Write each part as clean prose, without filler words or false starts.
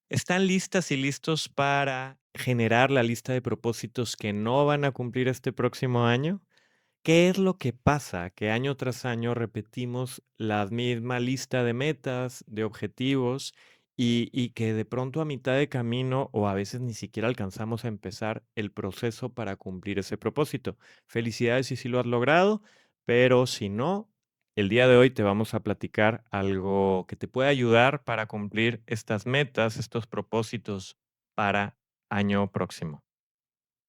¿Están listas y listos para generar la lista de propósitos que no van a cumplir este próximo año? ¿Qué es lo que pasa? Que año tras año repetimos la misma lista de metas, de objetivos, y que de pronto a mitad de camino o a veces ni siquiera alcanzamos a empezar el proceso para cumplir ese propósito. Felicidades si sí lo has logrado, pero si no, el día de hoy te vamos a platicar algo que te puede ayudar para cumplir estas metas, estos propósitos para año próximo.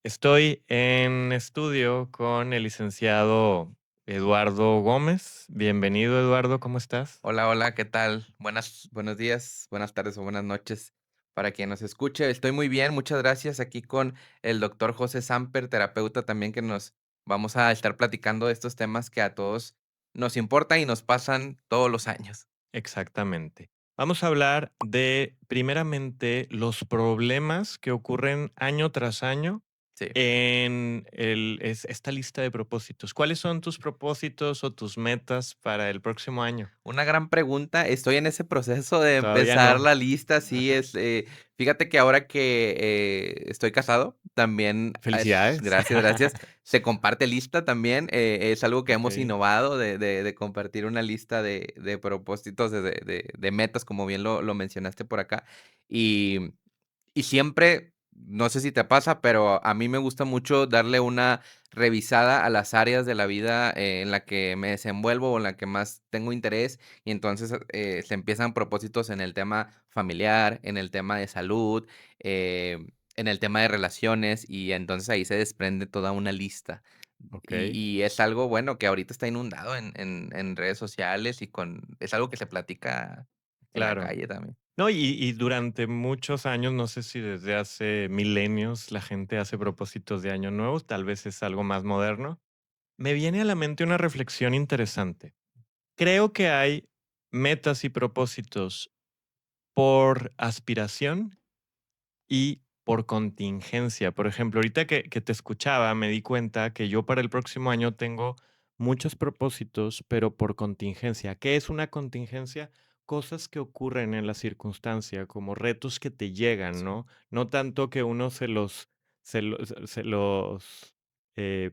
Estoy en estudio con el licenciado Eduardo Gómez. Bienvenido, Eduardo, ¿cómo estás? Hola, hola, ¿qué tal? Buenos días, buenas tardes o buenas noches para quien nos escuche. Estoy muy bien, muchas gracias. Aquí con el doctor José Samper, terapeuta también, que nos vamos a estar platicando de estos temas que a todos nos importan y nos pasan todos los años. Exactamente. Vamos a hablar de, primeramente, los problemas que ocurren año tras año Sí. en esta lista de propósitos. ¿Cuáles son tus propósitos o tus metas para el próximo año? Una gran pregunta. Estoy en ese proceso de Todavía empezar no. la lista. Sí, Ajá. fíjate que ahora que estoy casado, también, Felicidades. gracias, gracias, se comparte lista también. Es algo que hemos Ok. innovado de compartir una lista de propósitos, de metas, como bien lo mencionaste por acá. Y y siempre, no sé si te pasa, pero a mí me gusta mucho darle una revisada a las áreas de la vida, en la que me desenvuelvo o en la que más tengo interés, y entonces, se empiezan propósitos en el tema familiar, en el tema de salud, en el tema de relaciones, y entonces ahí se desprende toda una lista. Ok. Y es algo, bueno, que ahorita está inundado en redes sociales y con es algo que se platica en la Claro. calle también. No, y durante muchos años, no sé si desde hace milenios la gente hace propósitos de año nuevo, tal vez es algo más moderno. Me viene a la mente una reflexión interesante. Creo que hay metas y propósitos por aspiración y por contingencia. Por ejemplo, ahorita que te escuchaba, me di cuenta que yo para el próximo año tengo muchos propósitos, pero por contingencia. ¿Qué es una contingencia? Cosas que ocurren en la circunstancia, como retos que te llegan, Sí, ¿no? No tanto que uno se los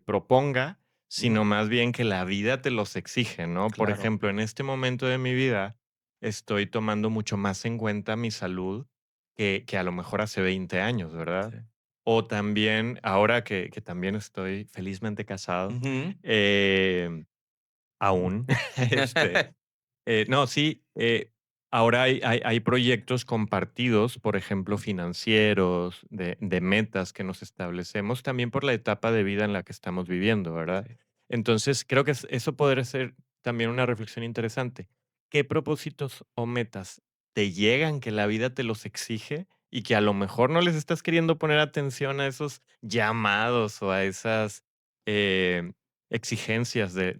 proponga, ujú, sino más bien que la vida te los exige, ¿no? Por claro. ejemplo, en este momento de mi vida estoy tomando mucho más en cuenta mi salud que a lo mejor hace 20 años, ¿verdad? Sí. O también, ahora que también estoy felizmente casado, Ujú. aún, este, no, sí, ahora hay proyectos compartidos, por ejemplo, financieros, de metas que nos establecemos, también por la etapa de vida en la que estamos viviendo, ¿verdad? Sí, Entonces, creo que eso podría ser también una reflexión interesante. ¿Qué propósitos o metas te llegan, que la vida te los exige y que a lo mejor no les estás queriendo poner atención a esos llamados o a esas eh, exigencias de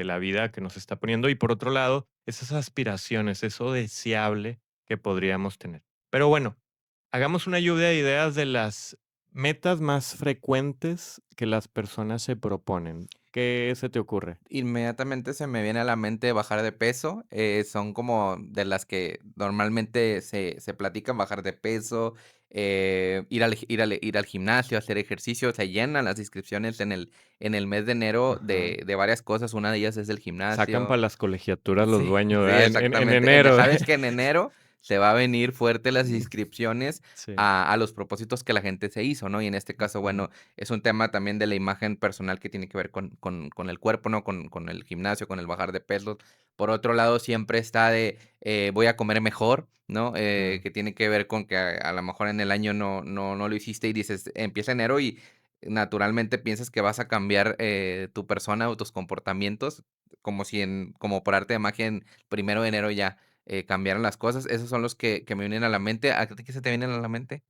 la vida que nos está poniendo? Y por otro lado, esas aspiraciones, eso deseable que podríamos tener. Pero bueno, hagamos una lluvia de ideas de las metas más frecuentes que las personas se proponen. ¿Qué se te ocurre? inmediatamente se me viene a la mente bajar de peso. Son como de las que normalmente se platican: bajar de peso, ir al gimnasio, hacer ejercicio. Se llenan las inscripciones en el mes de enero Ajá. de varias cosas. Una de ellas es el Sacan gimnasio. para las colegiaturas los Sí, dueños, sí, ¿verdad? En exactamente. enero. Sabes que en enero se va a venir fuerte las inscripciones Sí. a los propósitos que la gente se hizo, ¿no? Y en este caso, Ujú. bueno, es un tema también de la imagen personal que tiene que ver con el cuerpo, ¿no? Con el gimnasio, con el bajar de peso. Por otro lado, siempre está de, voy a comer mejor, ¿no? Claro. Que tiene que ver con que a lo mejor en el año no lo hiciste y dices, empieza enero y naturalmente piensas que vas a cambiar, tu persona o tus comportamientos, como si como por arte de magia en 1 de enero ya, cambiaran las cosas. Esos son los que me vienen a la mente. ¿A ti qué se te vienen a la mente?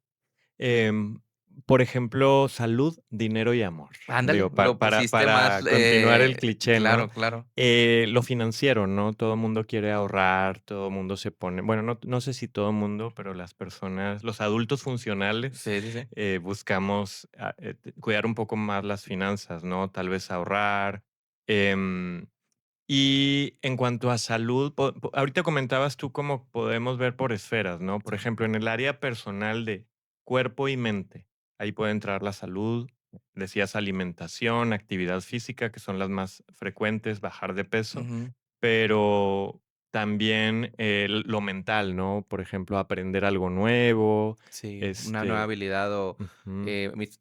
Em, por ejemplo, salud, dinero y amor. Ándale, Digo, lo pusiste más, para continuar el cliché, ¿no? claro, claro. Lo financiero, ¿no? Todo el mundo quiere ahorrar, todo el mundo se pone, bueno, no sé si todo el mundo, pero las personas, los adultos funcionales, Sí, sí, sí. buscamos cuidar un poco más las finanzas, ¿no? Tal vez ahorrar. em, Y en cuanto a salud, ahorita comentabas tú cómo podemos ver por esferas, ¿no? Por Sí. ejemplo, en el área personal de cuerpo y mente, ahí puede entrar la salud, decías alimentación, actividad física, que son las más frecuentes, bajar de peso, Ujú. pero también lo mental, ¿no? Por ejemplo, aprender algo nuevo, Sí, una nueva este, habilidad o, ujú,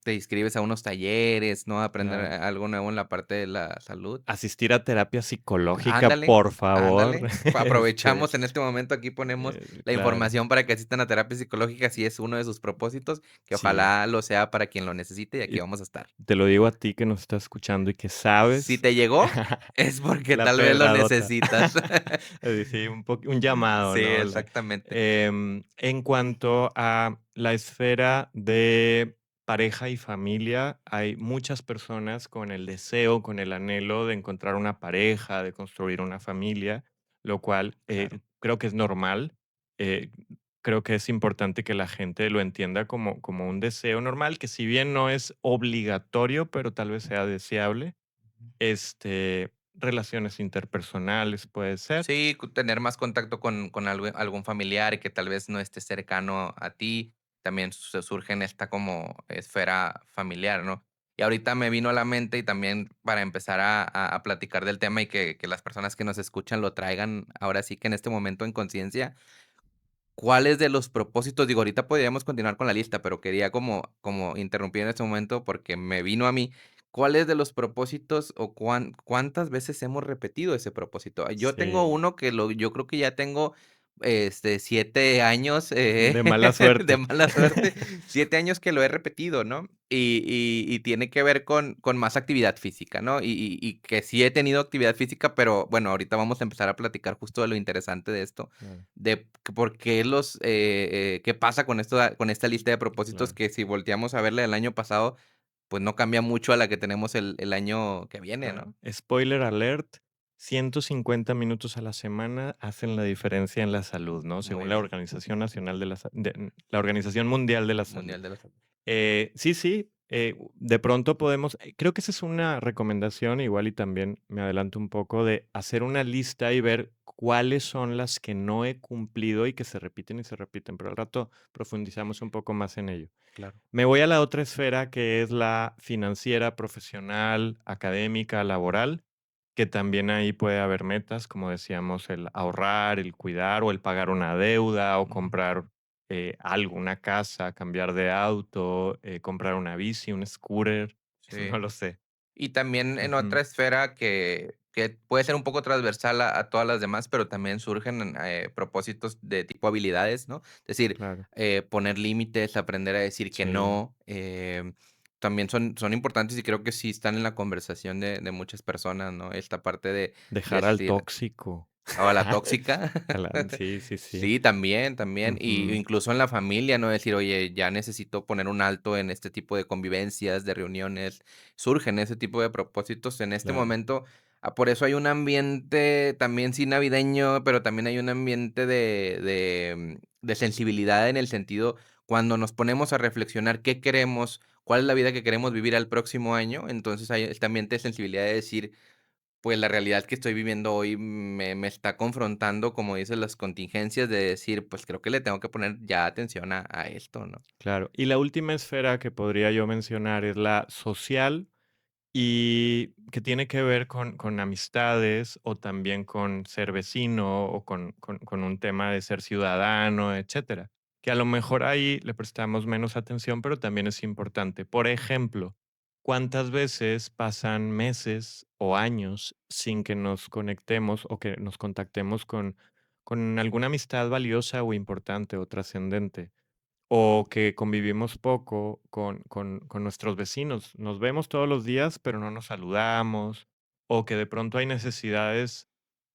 te inscribes a unos talleres, ¿no? Aprender claro. algo nuevo en la parte de la salud. Asistir a terapia psicológica, Ándale, por favor. ándale. Este, Aprovechamos en este momento, aquí ponemos la claro. información para que asistan a terapia psicológica, si es uno de sus propósitos, que Sí, ojalá lo sea para quien lo necesite, y aquí y vamos a estar. te lo digo a ti que nos estás escuchando y que Si sabes te llegó, es porque la tal vez lo pedradota. necesitas. Sí, un llamado, Sí, ¿no? exactamente. En cuanto a la esfera de pareja y familia, hay muchas personas con el deseo, con el anhelo de encontrar una pareja, de construir una familia, lo cual, Claro. creo que es normal. Eh, Creo que es importante que la gente lo entienda como un deseo normal, que si bien no es obligatorio, pero tal vez sea deseable. Relaciones interpersonales puede ser. Sí, tener más contacto con algún familiar que tal vez no esté cercano a ti, también se surge en esta como esfera familiar, ¿no? Y ahorita me vino a la mente y también para empezar a platicar del tema y que las personas que nos escuchan lo traigan ahora sí que en este momento en conciencia, ¿cuáles de los propósitos? Digo, ahorita podríamos continuar con la lista, pero quería como interrumpir en este momento porque me vino a mí. ¿Cuáles de los propósitos o cuántas veces hemos repetido ese propósito? Yo tengo Sí, uno que yo creo que ya tengo, 7 años, de mala de suerte. mala suerte, 7 años que lo he repetido, ¿no? Y tiene que ver con más actividad física, ¿no? Y que sí he tenido actividad física, pero bueno, ahorita vamos a empezar a platicar justo de lo interesante de esto, Claro, de por qué qué pasa con esto, con esta lista de propósitos claro, que si volteamos a verla del año pasado, pues no cambia mucho a la que tenemos el año que viene, claro. ¿no? Spoiler alert, 150 minutos a la semana hacen la diferencia en la salud, ¿no? Muy Según la bien, Organización Nacional la Organización Mundial de la Salud. Mundial de la Salud. Sí, sí, de pronto podemos, creo que esa es una recomendación, igual y también me adelanto un poco, de hacer una lista y ver cuáles son las que no he cumplido y que se repiten, pero al rato profundizamos un poco más en ello. Claro. Me voy a la otra esfera que es la financiera, profesional, académica, laboral, que también ahí puede haber metas, como decíamos, el ahorrar, el cuidar o el pagar una deuda o Ujú. comprar algo, una casa, cambiar de auto, comprar una bici, un scooter, no Sí. lo sé. Y también en Ujú, otra esfera que puede ser un poco transversal a todas las demás, pero también surgen, propósitos de tipo habilidades, ¿no? Es decir, claro, poner límites, aprender a decir que sí. no, también son importantes y creo que sí están en la conversación de muchas personas, ¿no? Esta parte de Dejar al decir tóxico. o a la tóxica. Sí, sí, sí. Sí, también, también. Y Ujú, incluso en la familia, ¿no? Decir, oye, ya necesito poner un alto en este tipo de convivencias, de reuniones. Surgen ese tipo de propósitos en este claro, momento. Por eso hay un ambiente también sí navideño, pero también hay un ambiente de sensibilidad en el sentido cuando nos ponemos a reflexionar qué queremos, cuál es la vida que queremos vivir al próximo año. Entonces hay este ambiente de sensibilidad de decir, pues, la realidad que estoy viviendo hoy me está confrontando, como dices, las contingencias de decir, pues, creo que le tengo que poner ya atención a esto, ¿no? claro. Y la última esfera que podría yo mencionar es la social. Y que tiene que ver con amistades o también con ser vecino o con un tema de ser ciudadano, etcétera. Que a lo mejor ahí le prestamos menos atención, pero también es importante. Por ejemplo, ¿cuántas veces pasan meses o años sin que nos conectemos o que nos contactemos con alguna amistad valiosa o importante o trascendente? O que convivimos poco con nuestros vecinos. Nos vemos todos los días, pero no nos saludamos, o que de pronto hay necesidades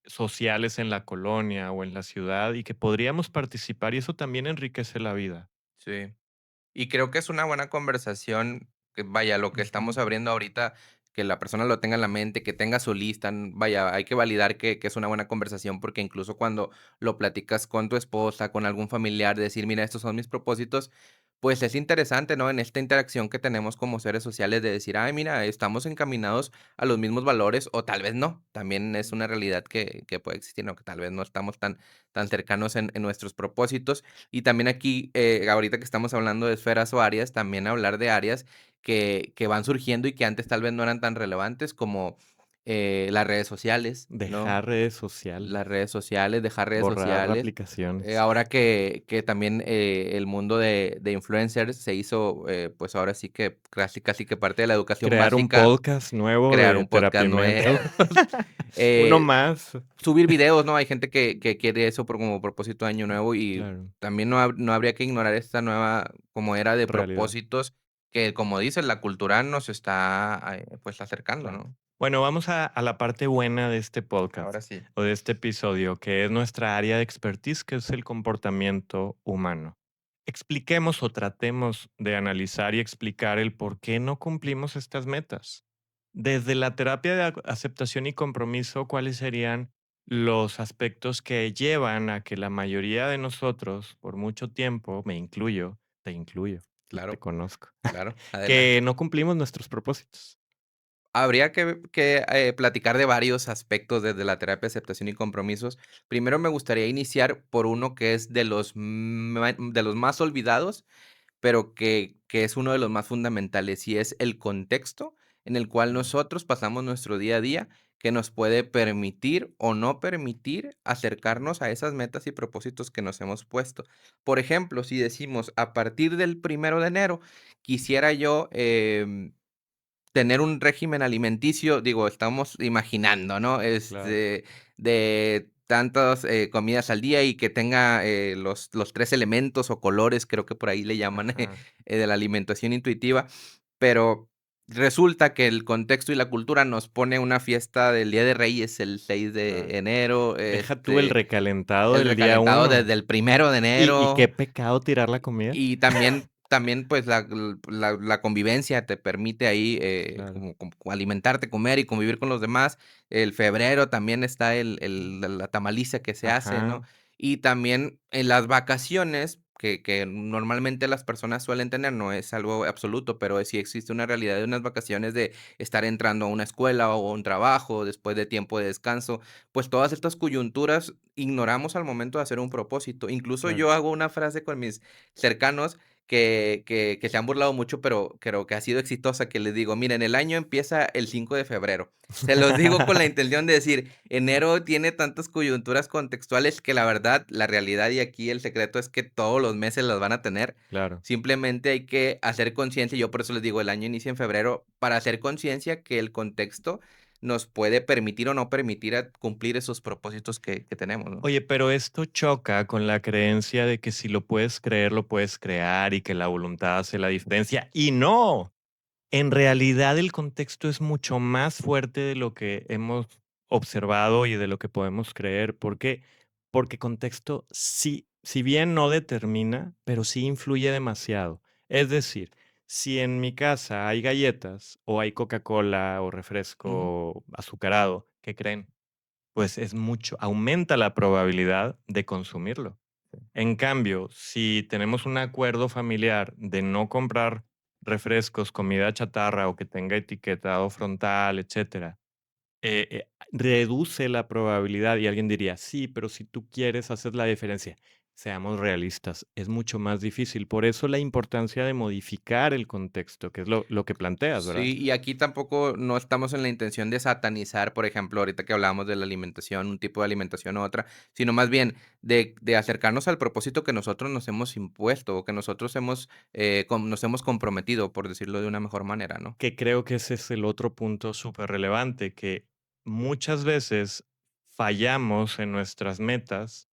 sociales en la colonia o en la ciudad y que podríamos participar y eso también enriquece la vida. Sí. Y creo que es una buena conversación, que vaya, lo que estamos Ujú, abriendo ahorita, que la persona lo tenga en la mente, que tenga su lista, vaya, hay que validar que es una buena conversación, porque incluso cuando lo platicas con tu esposa, con algún familiar, decir: "Mira, estos son mis propósitos", pues es interesante, ¿no? En esta interacción que tenemos como seres sociales de decir: "Ay, mira, estamos encaminados a los mismos valores", o tal vez no, también es una realidad que puede existir, ¿no? Que tal vez no estamos tan cercanos en nuestros propósitos. Y también aquí, ahorita que estamos hablando de esferas o áreas, también hablar de áreas que van surgiendo y que antes tal vez no eran tan relevantes, como, las redes sociales, ¿no? Dejar redes sociales, Las redes sociales, dejar redes borrar sociales. aplicaciones, Ahora que también, el mundo de influencers se hizo, pues, ahora sí que casi casi que parte de la educación crear un básica, podcast nuevo crear de un podcast Terapimento. nuevo, Uno eh, más, subir videos, ¿no? Hay gente que quiere eso por como propósito de año nuevo, y claro, también no habría que ignorar esta nueva como era de realidad, propósitos que, como dices, la cultura nos está, pues, acercando, claro. ¿no? Bueno, vamos a la parte buena de este podcast Ahora sí. o de este episodio, que es nuestra área de expertise, que es el comportamiento humano. Expliquemos o tratemos de analizar y explicar el por qué no cumplimos estas metas. Desde la terapia de aceptación y compromiso, ¿cuáles serían los aspectos que llevan a que la mayoría de nosotros, por mucho tiempo, me incluyo, te incluyo, te Claro, conozco, claro, que adelante. no cumplimos nuestros propósitos? Habría que platicar de varios aspectos desde la terapia de aceptación y compromisos. Primero me gustaría iniciar por uno que es de los más olvidados, pero que es uno de los más fundamentales, y es el contexto en el cual nosotros pasamos nuestro día a día, que nos puede permitir o no permitir acercarnos a esas metas y propósitos que nos hemos puesto. Por ejemplo, si decimos: "A partir del 1 de enero quisiera yo, tener un régimen alimenticio", digo, estamos imaginando, ¿no? Claro. De tantas, comidas al día y que tenga, los 3 elementos o colores, creo que por ahí le llaman, Ajá. de la alimentación intuitiva, pero resulta que el contexto y la cultura nos pone una fiesta del Día de Reyes el 6 Claro. de enero, Deja tú el recalentado el del día recalentado uno. desde el 1 de ¿Y qué enero. pecado tirar la comida? Y también, pues, la convivencia te permite ahí, Claro. como alimentarte, comer y convivir con los demás. El febrero también está la tamaliza que se hace, ¿no? Ajá, Y también en las vacaciones, que normalmente las personas suelen tener, no es algo absoluto, pero sí existe una realidad de unas vacaciones de estar entrando a una escuela o a un trabajo después de tiempo de descanso, pues, todas estas coyunturas ignoramos al momento de hacer un propósito. Incluso claro. yo hago una frase con mis cercanos que se han burlado mucho, pero creo que ha sido exitosa, que les digo: "Miren, el año empieza el 5 de febrero". Se los digo con la intención de decir, enero tiene tantas coyunturas contextuales que la verdad, la realidad y aquí el secreto es que todos los meses las van a tener. Claro. Simplemente hay que hacer conciencia, yo por eso les digo, el año inicia en febrero, para hacer conciencia que el contexto nos puede permitir o no permitir cumplir esos propósitos que tenemos, ¿no? Oye, pero esto choca con la creencia de que si lo puedes creer, lo puedes crear y que la voluntad hace la diferencia. Y no. En realidad, el contexto es mucho más fuerte de lo que hemos observado y de lo que podemos creer. ¿Por qué? Porque contexto sí, si bien no determina, pero sí influye demasiado. Es decir, si en mi casa hay galletas o hay Coca-Cola o Ujú, refresco azucarado, ¿qué creen? Pues es mucho, aumenta la probabilidad de consumirlo. En cambio, si tenemos un acuerdo familiar de no comprar refrescos, comida chatarra o que tenga etiquetado frontal, etcétera, reduce la probabilidad y alguien diría, sí, pero si tú quieres, hacer la diferencia. Seamos realistas, es mucho más difícil. Por eso la importancia de modificar el contexto, que es lo que planteas, ¿verdad? sí, y aquí tampoco no estamos en la intención de satanizar, por ejemplo, ahorita que hablábamos de la alimentación, un tipo de alimentación u otra, sino más bien de acercarnos al propósito que nosotros nos hemos impuesto o que nosotros nos hemos comprometido, por decirlo de una mejor manera, ¿no? Que creo que ese es el otro punto súper relevante, que muchas veces fallamos en nuestras metas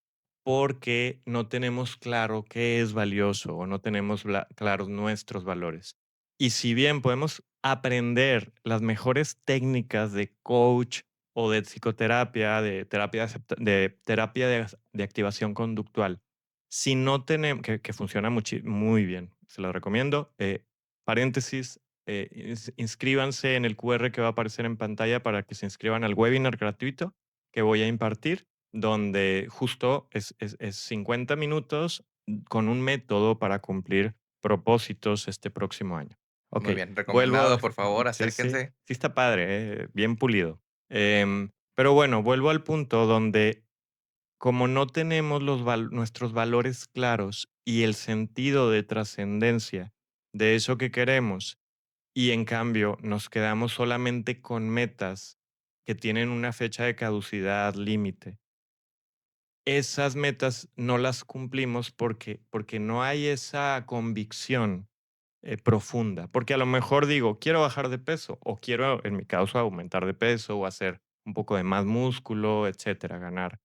porque no tenemos claro qué es valioso o no tenemos claros nuestros valores. Y si bien podemos aprender las mejores técnicas de coach o de psicoterapia, de terapia de activación conductual, si no tenemos, que funciona muy bien, se lo recomiendo. Paréntesis, inscríbanse en el QR que va a aparecer en pantalla para que se inscriban al webinar gratuito que voy a impartir, donde justo es 50 minutos con un método para cumplir propósitos este próximo año. Ok, Muy bien, vuelvo recomendado, por favor, sí, sí, acérquense. sí está padre, bien pulido. Pero bueno, vuelvo al punto donde como no tenemos nuestros valores claros y el sentido de trascendencia de eso que queremos, y en cambio nos quedamos solamente con metas que tienen una fecha de caducidad límite, esas metas no las cumplimos porque no hay esa convicción profunda. Porque a lo mejor digo, quiero bajar de peso o quiero, en mi caso, aumentar de peso o hacer un poco de más músculo, etcétera, ganar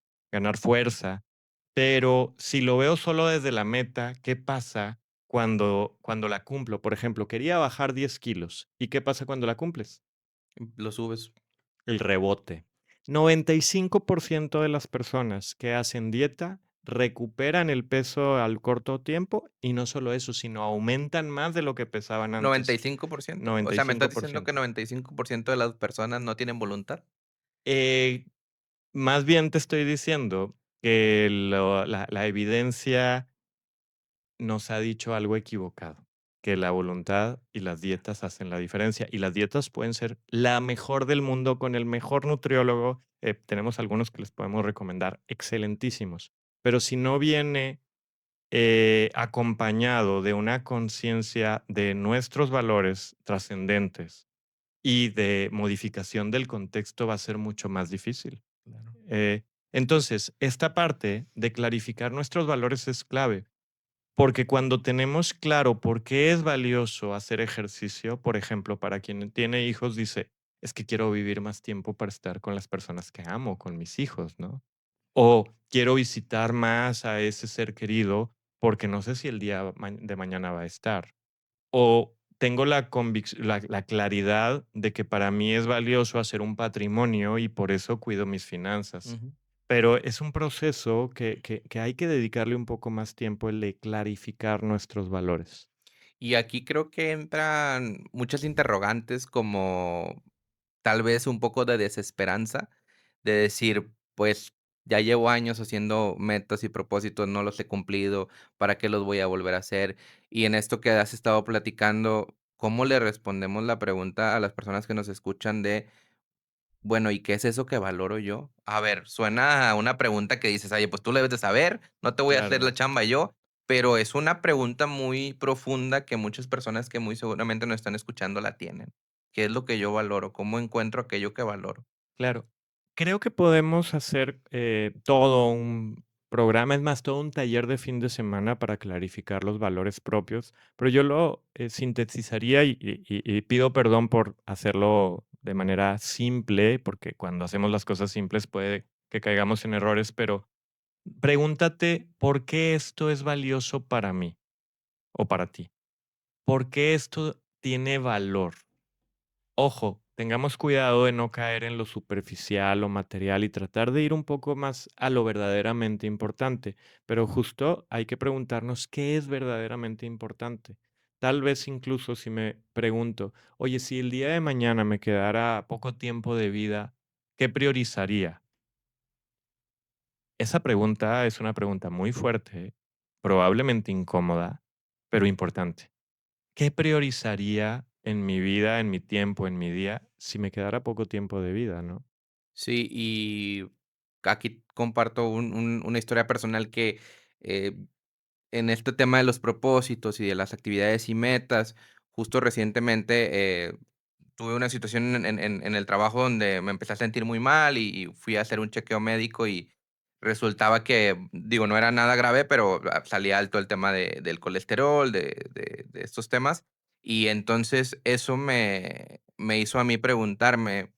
fuerza. Pero si lo veo solo desde la meta, ¿qué pasa cuando la cumplo? Por ejemplo, quería bajar 10 kilos. ¿Y qué pasa cuando la cumples? Lo subes. El rebote. 95% de las personas que hacen dieta recuperan el peso al corto tiempo y no solo eso, sino aumentan más de lo que pesaban noventa y antes. cinco por ciento O noventa y sea, ¿me estás cinco por diciendo que ciento. 95% de las personas no tienen voluntad? Eh, Más bien te estoy diciendo que la evidencia nos ha dicho algo equivocado, que la voluntad y las dietas hacen la diferencia. Y las dietas pueden ser la mejor del mundo con el mejor nutriólogo. Tenemos algunos que les podemos recomendar, excelentísimos. Pero si no viene acompañado de una conciencia de nuestros valores trascendentes y de modificación del contexto, va a ser mucho más difícil. Claro. Eh, entonces, esta parte de clarificar nuestros valores es clave porque cuando tenemos claro por qué es valioso hacer ejercicio, por ejemplo, para quien tiene hijos, dice, es que quiero vivir más tiempo para estar con las personas que amo, con mis hijos, ¿no? O quiero visitar más a ese ser querido porque no sé si el día de mañana va a estar. O tengo la claridad de que para mí es valioso hacer un patrimonio y por eso cuido mis finanzas. Ujú. Pero es un proceso que hay que dedicarle un poco más tiempo, el de clarificar nuestros valores. Y aquí creo que entran muchas interrogantes, como tal vez un poco de desesperanza, de decir, pues ya llevo años haciendo metas y propósitos, no los he cumplido, ¿para qué los voy a volver a hacer? Y en esto que has estado platicando, ¿cómo le respondemos la pregunta a las personas que nos escuchan de, bueno, ¿y qué es eso que valoro yo? A ver, suena a una pregunta que dices: "Oye, pues tú lo debes de saber, no te voy a hacer Claro, la chamba yo", pero es una pregunta muy profunda que muchas personas que muy seguramente nos están escuchando la tienen. ¿Qué es lo que yo valoro? ¿Cómo encuentro aquello que valoro? claro. Creo que podemos hacer todo un programa, es más, todo un taller de fin de semana para clarificar los valores propios, pero yo lo sintetizaría y pido perdón por hacerlo de manera simple, porque cuando hacemos las cosas simples puede que caigamos en errores, pero pregúntate, ¿por qué esto es valioso para mí o para ti? ¿Por qué esto tiene valor? Ojo, tengamos cuidado de no caer en lo superficial o material y tratar de ir un poco más a lo verdaderamente importante, pero justo hay que preguntarnos qué es verdaderamente importante. Tal vez incluso si me pregunto, oye, si el día de mañana me quedara poco tiempo de vida, ¿qué priorizaría? Esa pregunta es una pregunta muy fuerte, probablemente incómoda, pero importante. ¿Qué priorizaría en mi vida, en mi tiempo, en mi día, si me quedara poco tiempo de vida, no? Sí, y aquí comparto una historia personal que, eh, en este tema de los propósitos y de las actividades y metas, justo recientemente, tuve una situación en el trabajo donde me empecé a sentir muy mal y fui a hacer un chequeo médico y resultaba que, digo, no era nada grave, pero salía alto el tema del colesterol, de estos temas. Y entonces eso me hizo a mí preguntarme,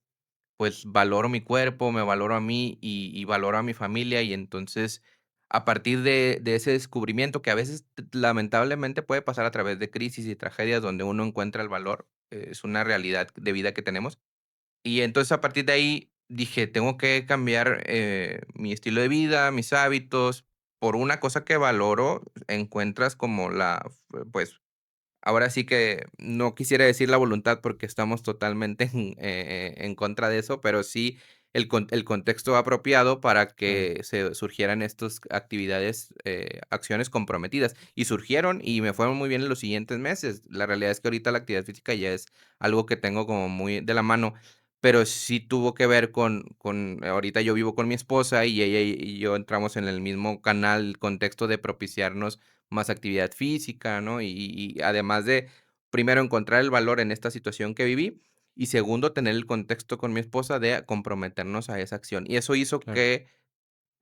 pues, valoro mi cuerpo, me valoro a mí y valoro a mi familia, y entonces, a partir de ese descubrimiento, que a veces, lamentablemente, puede pasar a través de crisis y tragedias donde uno encuentra el valor, es una realidad de vida que tenemos. Y entonces, a partir de ahí, dije: "Tengo que cambiar, mi estilo de vida, mis hábitos, por una cosa que valoro", encuentras como pues ahora sí que no quisiera decir la voluntad porque estamos totalmente en contra de eso, pero sí el contexto apropiado para Claro, que se surgieran estas actividades, acciones comprometidas. Y surgieron y me fueron muy bien en los siguientes meses. La realidad es que ahorita la actividad física ya es algo que tengo como muy de la mano, pero sí tuvo que ver con ahorita yo vivo con mi esposa y ella y yo entramos en el mismo canal, contexto de propiciarnos más actividad física, ¿no? Y además de, primero, encontrar el valor en esta situación que viví, y segundo, tener el contexto con mi esposa de comprometernos a esa acción. Y eso hizo claro. que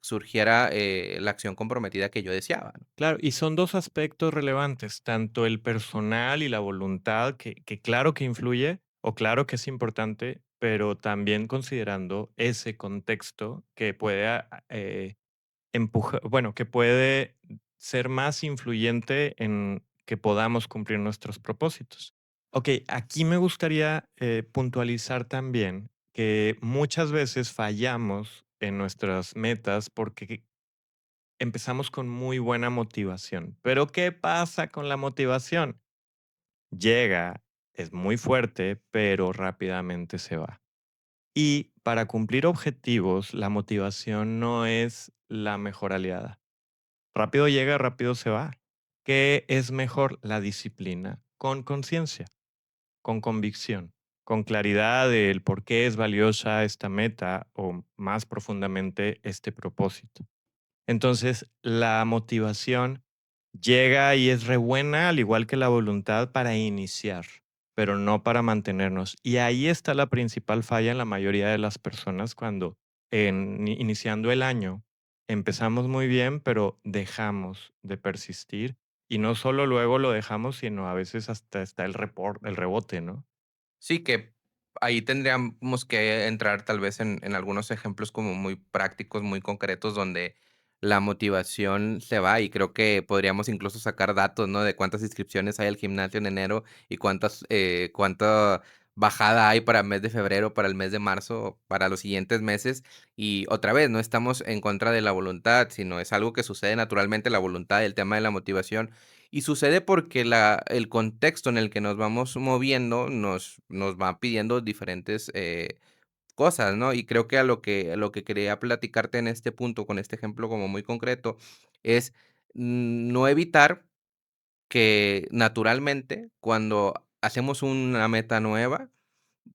surgiera, la acción comprometida que yo deseaba, ¿no? Claro, y son 2 aspectos relevantes, tanto el personal y la voluntad, que claro que influye, o claro que es importante, pero también considerando ese contexto que puede, bueno, que puede ser más influyente en que podamos cumplir nuestros propósitos. Okey, aquí me gustaría, puntualizar también que muchas veces fallamos en nuestras metas porque empezamos con muy buena motivación. Pero, ¿qué pasa con la motivación? Llega, es muy fuerte, pero rápidamente se va. Y para cumplir objetivos, la motivación no es la mejor aliada. Rápido llega, rápido se va. ¿Qué es mejor? La disciplina, con conciencia, con convicción, con claridad del por qué es valiosa esta meta o más profundamente este propósito. Entonces, la motivación llega y es re buena, al igual que la voluntad, para iniciar, pero no para mantenernos. Y ahí está la principal falla en la mayoría de las personas cuando iniciando el año empezamos muy bien, pero dejamos de persistir. Y no solo luego lo dejamos, sino a veces hasta está el rebote, ¿no? Sí, que ahí tendríamos que entrar tal vez en algunos ejemplos como muy prácticos, muy concretos, donde la motivación se va y creo que podríamos incluso sacar datos, ¿no? De cuántas inscripciones hay al gimnasio en enero y cuánta bajada hay para el mes de febrero, para el mes de marzo, para los siguientes meses. Y otra vez, no estamos en contra de la voluntad, sino es algo que sucede naturalmente, la voluntad, el tema de la motivación y sucede porque el contexto en el que nos vamos moviendo nos va pidiendo diferentes, cosas, ¿no? Y creo que a lo que quería platicarte en este punto, con este ejemplo como muy concreto, es no evitar que naturalmente, cuando hacemos una meta nueva,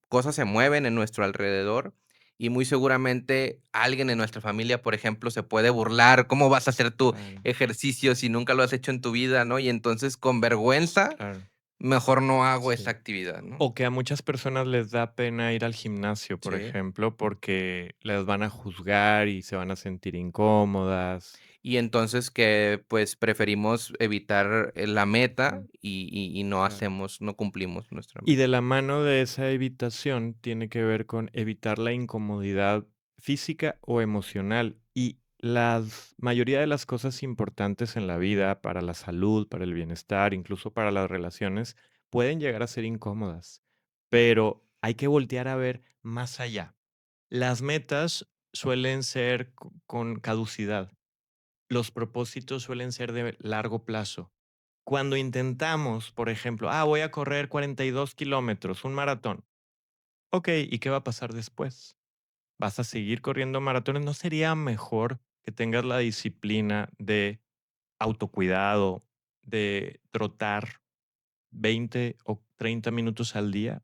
cosas se mueven en nuestro alrededor y muy seguramente alguien en nuestra familia, por ejemplo, se puede burlar, ¿cómo vas a hacer tu Claro, ejercicio si nunca lo has hecho en tu vida, no? Y entonces con vergüenza, claro. mejor no hago esa Sí. actividad, ¿no? O que a muchas personas les da pena ir al gimnasio, por Sí. ejemplo, porque las van a juzgar y se van a sentir incómodas. Y entonces que, pues, preferimos evitar, la meta Mm, y no claro. hacemos, no cumplimos nuestra Y meta. de la mano de esa evitación tiene que ver con evitar la incomodidad física o emocional. Y la mayoría de las cosas importantes en la vida, para la salud, para el bienestar, incluso para las relaciones, pueden llegar a ser incómodas. Pero hay que voltear a ver más allá. Las metas suelen ser con caducidad. Los propósitos suelen ser de largo plazo. Cuando intentamos, por ejemplo, voy a correr 42 kilómetros, un maratón. Ok, ¿y qué va a pasar después? ¿Vas a seguir corriendo maratones? ¿No sería mejor que tengas la disciplina de autocuidado, de trotar 20 o 30 minutos al día,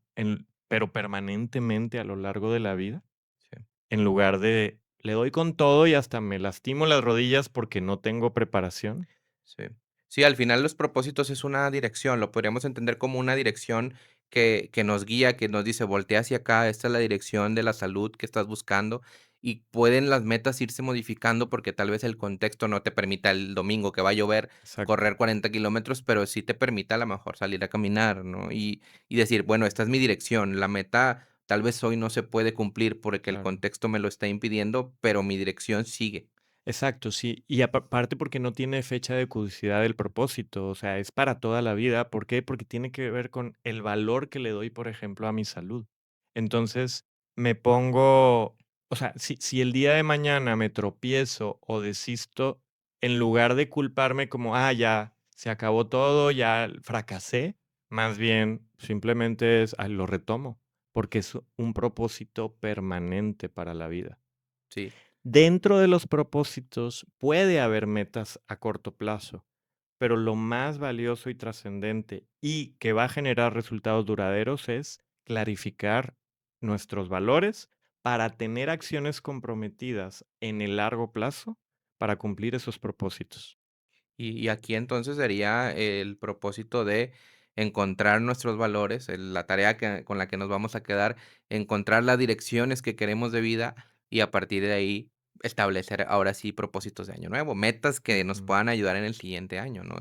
pero permanentemente a lo largo de la vida? Sí. En lugar de le doy con todo y hasta me lastimo las rodillas porque no tengo preparación. Sí. Sí, al final los propósitos es una dirección, lo podríamos entender como una dirección que nos guía, que nos dice: "Voltea hacia acá, esta es la dirección de la salud que estás buscando", y pueden las metas irse modificando porque tal vez el contexto no te permita el domingo que va a llover Exacto, correr 40 kilómetros, pero sí te permita a lo mejor salir a caminar, ¿no? Y decir: "Bueno, esta es mi dirección, la meta tal vez hoy no se puede cumplir porque el claro. contexto me lo está impidiendo, pero mi dirección sigue". Exacto, sí. Y aparte porque no tiene fecha de caducidad el propósito, o sea, es para toda la vida. ¿Por qué? Porque tiene que ver con el valor que le doy, por ejemplo, a mi salud. Entonces, me pongo, o sea, si el día de mañana me tropiezo o desisto, en lugar de culparme como, ya, se acabó todo, ya fracasé, Más bien, simplemente es, lo retomo, porque es un propósito permanente para la vida. Sí. Dentro de los propósitos puede haber metas a corto plazo, pero lo más valioso y trascendente y que va a generar resultados duraderos es clarificar nuestros valores para tener acciones comprometidas en el largo plazo para cumplir esos propósitos. Y aquí entonces sería el propósito de encontrar nuestros valores, la tarea con la que nos vamos a quedar, encontrar las direcciones que queremos de vida y a partir de ahí establecer ahora sí propósitos de año nuevo, metas que nos Ujú. puedan ayudar en el siguiente año, ¿no?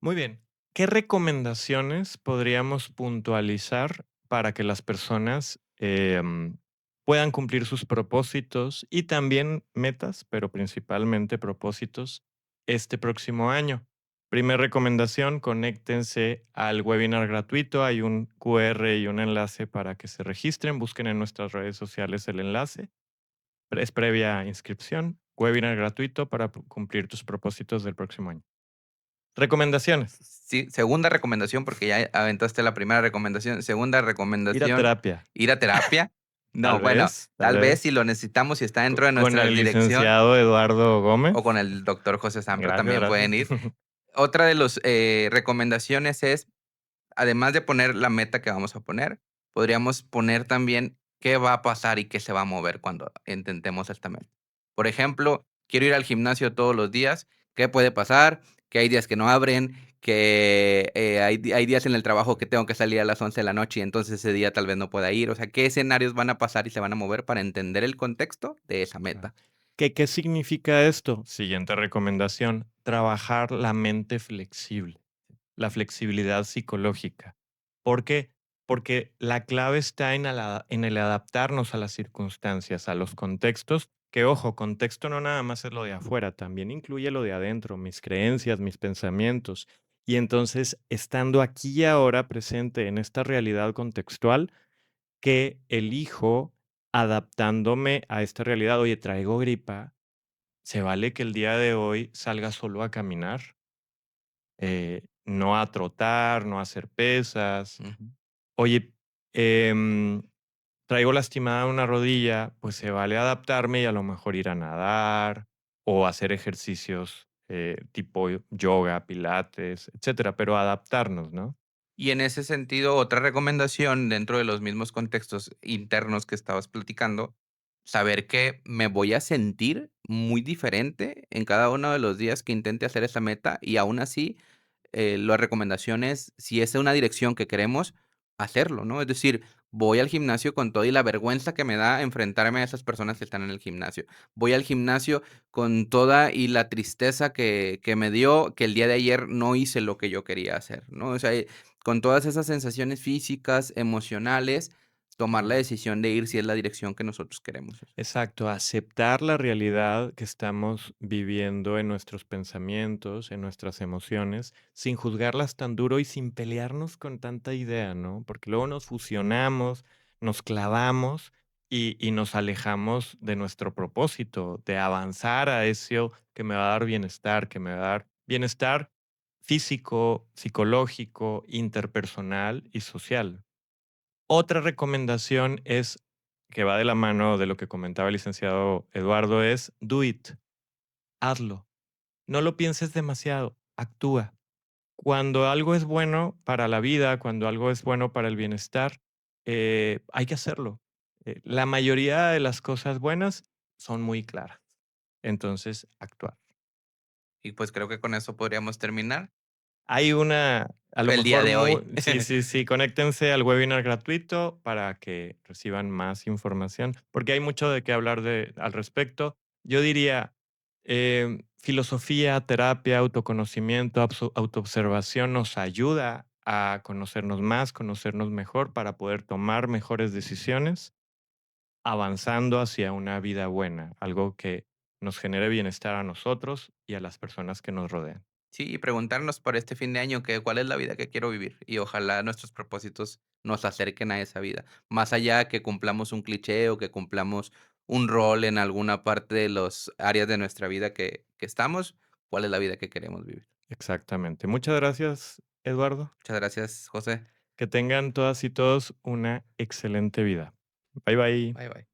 Muy bien. ¿Qué recomendaciones podríamos puntualizar para que las personas puedan cumplir sus propósitos y también metas, pero principalmente propósitos este próximo año? Primera recomendación, conéctense al webinar gratuito. Hay un QR y un enlace para que se registren. Busquen en nuestras redes sociales el enlace. Es previa inscripción. Webinar gratuito para cumplir tus propósitos del próximo año. Recomendaciones. Sí, segunda recomendación, porque ya aventaste la primera recomendación. Segunda Ir a recomendación, terapia. ir a terapia. No, bueno, Tal tal vez vez, si lo necesitamos, si está dentro de con nuestra el dirección licenciado Eduardo o con Gómez. el doctor José Sampra Gracias, también gracias. pueden ir. Otra de las recomendaciones es, además de poner la meta que vamos a poner, podríamos poner también qué va a pasar y qué se va a mover cuando intentemos esta meta. Por ejemplo, quiero ir al gimnasio todos los días. ¿Qué puede pasar? Que hay días que no abren, que hay días en el trabajo que tengo que salir a las 11 de la noche y entonces ese día tal vez no pueda ir. O sea, ¿qué escenarios van a pasar y se van a mover para entender el contexto de esa Claro. meta? ¿Qué significa esto? Siguiente recomendación, trabajar la mente flexible, la flexibilidad psicológica. ¿Por qué? Porque la clave está en el adaptarnos a las circunstancias, a los contextos, que ojo, contexto no nada más es lo de afuera, también incluye lo de adentro, mis creencias, mis pensamientos. Y entonces, estando aquí y ahora presente en esta realidad contextual, que elijo adaptándome a esta realidad. Oye, traigo gripa, se vale que el día de hoy salga solo a caminar, no a trotar, no a hacer pesas. Ujú. Oye, em, traigo lastimada una rodilla, pues se vale adaptarme y a lo mejor ir a nadar o hacer ejercicios tipo yoga, pilates, etcétera, pero adaptarnos, ¿no? Y en ese sentido, otra recomendación dentro de los mismos contextos internos que estabas platicando, saber que me voy a sentir muy diferente en cada uno de los días que intente hacer esa meta y aún así la recomendación es, si es una dirección que queremos, hacerlo, ¿no? Es decir, voy al gimnasio con todo y la vergüenza que me da enfrentarme a esas personas que están en el gimnasio. Voy al gimnasio con toda y la tristeza que me dio que el día de ayer no hice lo que yo quería hacer, ¿no? O sea, con todas esas sensaciones físicas, emocionales, tomar la decisión de ir si es la dirección que nosotros queremos. Exacto, aceptar la realidad que estamos viviendo en nuestros pensamientos, en nuestras emociones, sin juzgarlas tan duro y sin pelearnos con tanta idea, ¿no? Porque luego nos fusionamos, nos clavamos y nos alejamos de nuestro propósito, de avanzar a eso que me va a dar bienestar, que me va a dar bienestar físico, psicológico, interpersonal y social. Otra recomendación es, que va de la mano de lo que comentaba el licenciado Eduardo, es do it, hazlo. No lo pienses demasiado, actúa. Cuando algo es bueno para la vida, cuando algo es bueno para el bienestar, hay que hacerlo. La mayoría de las cosas buenas son muy claras. Entonces, actuar. Y pues creo que con eso podríamos terminar Hay una, a lo el día mejor de muy, hoy. sí, sí, sí, conéctense al webinar gratuito para que reciban más información, porque hay mucho de qué hablar al respecto. Yo diría, filosofía, terapia, autoconocimiento, autoobservación nos ayuda a conocernos más, conocernos mejor para poder tomar mejores decisiones, avanzando hacia una vida buena, algo que nos genere bienestar a nosotros y a las personas que nos rodean. Sí, y preguntarnos para este fin de año que cuál es la vida que quiero vivir y ojalá nuestros propósitos nos acerquen a esa vida. Más allá que cumplamos un cliché o que cumplamos un rol en alguna parte de las áreas de nuestra vida que estamos, ¿cuál es la vida que queremos vivir? Exactamente. Muchas gracias, Eduardo. Muchas gracias, José. Que tengan todas y todos una excelente vida. Bye, bye. Bye, bye.